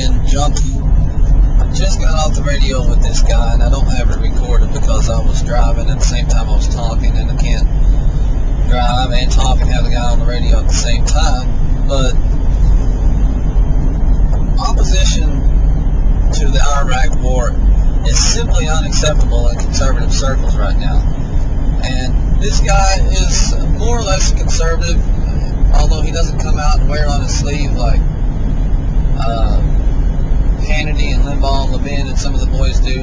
and Junkie. Just got off the radio with this guy, and I don't have it recorded because I was driving at the same time I was talking, and I can't drive and talk and have the guy on the radio at the same time. But opposition to the Iraq war is simply unacceptable in conservative circles right now. And this guy is more or less conservative, although he doesn't come out and wear it on his sleeve like Hannity and Limbaugh and Levin and some of the boys do.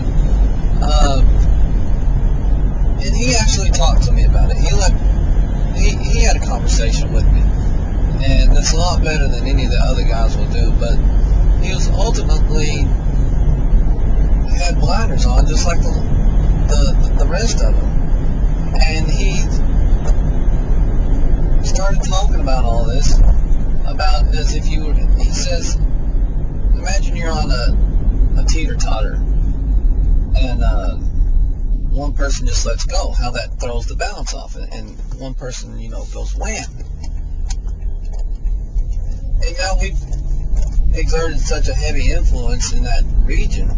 And he actually talked to me about it. He had a conversation with me, and it's a lot better than any of the other guys will do. But he was ultimately had blinders on, just like the rest of them. And he started talking about all this, about as if you were, he says, imagine you're on a teeter-totter, and one person just lets go, how that throws the balance off, and one person, goes wham. And now we've exerted such a heavy influence in that region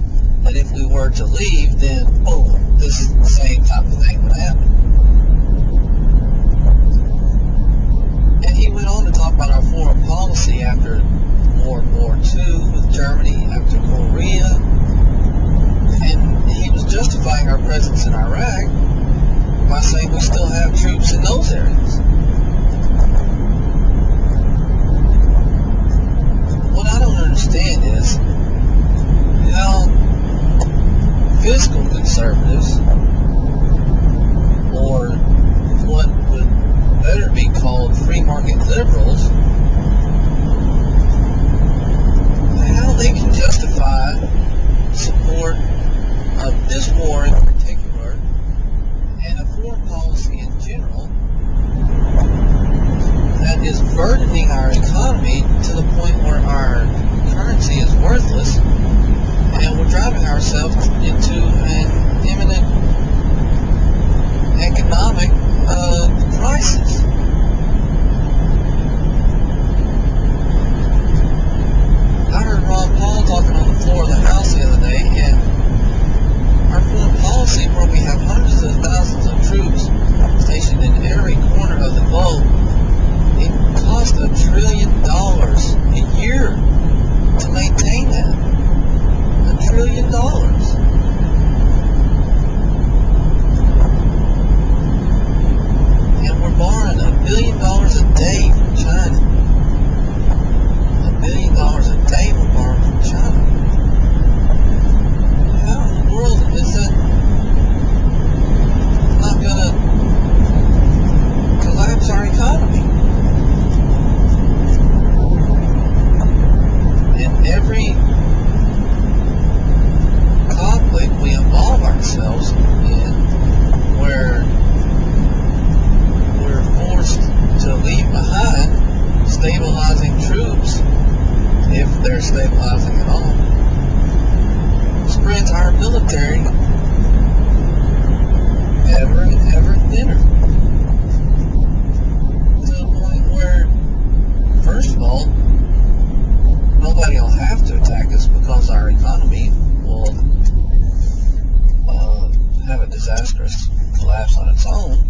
that if we were to leave, then boom, this is the same type of thing would happen. And he went on to talk about our foreign policy after World War II with Germany, after Korea, and he was justifying our presence in Iraq by saying we still have troops in those areas. What I don't understand is how fiscal conservatives, or what would better be called free market liberals, how they can justify support of this war in particular and a foreign policy in general that is burdening our economy to the point where our currency is worthless, and we're driving ourselves into an imminent economic crisis. I heard Ron Paul talking on the floor of the House the other day, and our foreign policy, where we have hundreds of thousands of troops stationed in every corner of the globe, it costs $1 trillion a year to maintain that. $1 trillion. And we're borrowing $1 billion a day from China. $1 billion a day we're borrowing from China. How in the world is that not going to collapse our economy? In every conflict we involve ourselves in, where we're forced to leave behind stabilizing troops, if they're stabilizing at all, spreads our military ever and ever thinner, to the point where, first of all, nobody will have to attack us because our economy will have a disastrous collapse on its own,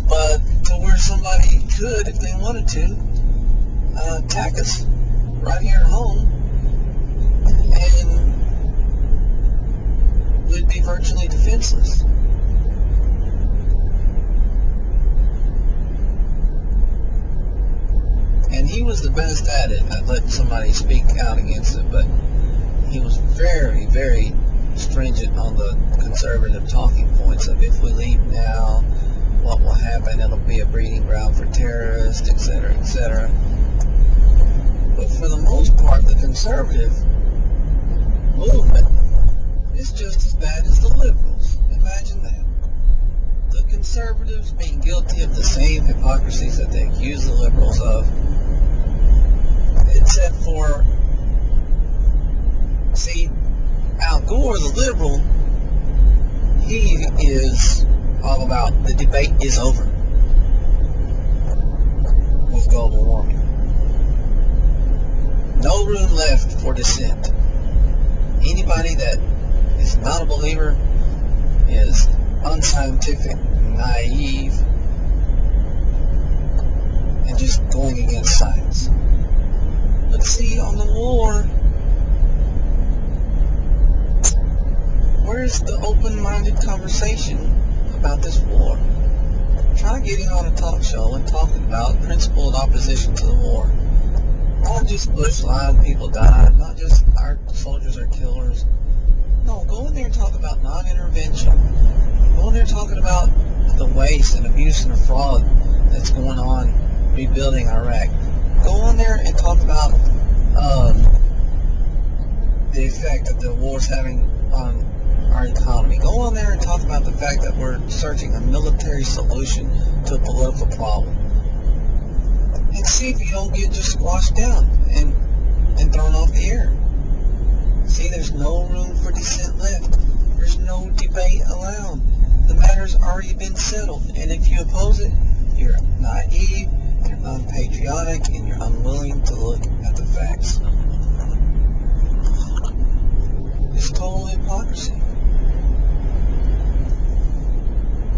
but to where somebody could, if they wanted to, attack us right here at home, and we'd be virtually defenseless. And he was the best at it, at letting somebody speak out against it, but he was very, very stringent on the conservative talking points of if we leave now, what will happen? It'll be a breeding ground for terrorists, etc., etc. But for the most part, the conservative movement is just as bad as the liberals. Imagine that. The conservatives being guilty of the same hypocrisies that they accuse the liberals of, except for, see, Al Gore, the liberal, he is all about the debate is over with global warming. No no room left for dissent. Anybody that is not a believer is unscientific, naive, and just going against science. But see, on the war, where's the open-minded conversation about this war? Try getting on a talk show and talking about principled opposition to the war. Not just Bush lied, people died, not just our soldiers are killers. No, go in there and talk about non-intervention. Go in there talking about the waste and abuse and fraud that's going on rebuilding Iraq. Go in there and talk about the effect that the war's having on our economy. Go on there and talk about the fact that we're searching a military solution to a political problem. And see if you don't get just squashed down and thrown off the air. See, there's no room for dissent left. There's no debate allowed. The matter's already been settled. And if you oppose it, you're naive, you're unpatriotic, and you're unwilling to look at the facts. It's total hypocrisy.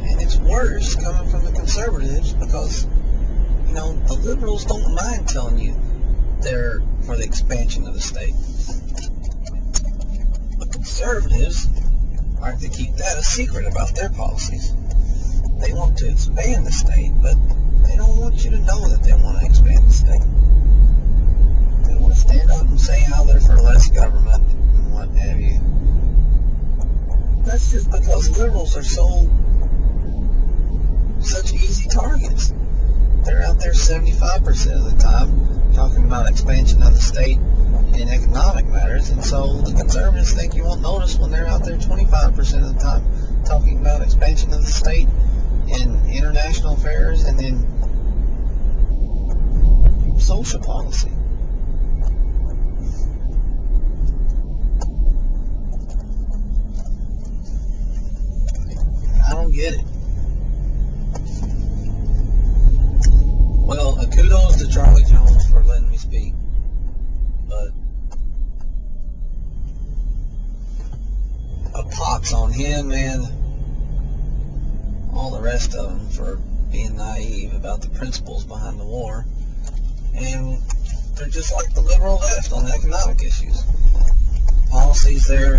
And it's worse coming from the conservatives because, you know, the liberals don't mind telling you they're for the expansion of the state. The conservatives are to keep that a secret about their policies. They want to expand the state, but they don't want you to know that they want to expand the state. They want to stand up and say how they're for less government and what have you. That's just because liberals are such easy targets. They're out there 75% of the time talking about expansion of the state in economic matters, and so the conservatives think you won't notice when they're out there 25% of the time talking about expansion of the state in international affairs and in social policy. I don't get it. Well, kudos to Charlie Jones for letting me speak, but a pox on him and all the rest of them for being naive about the principles behind the war. And they're just like the liberal left on economic issues. Policies there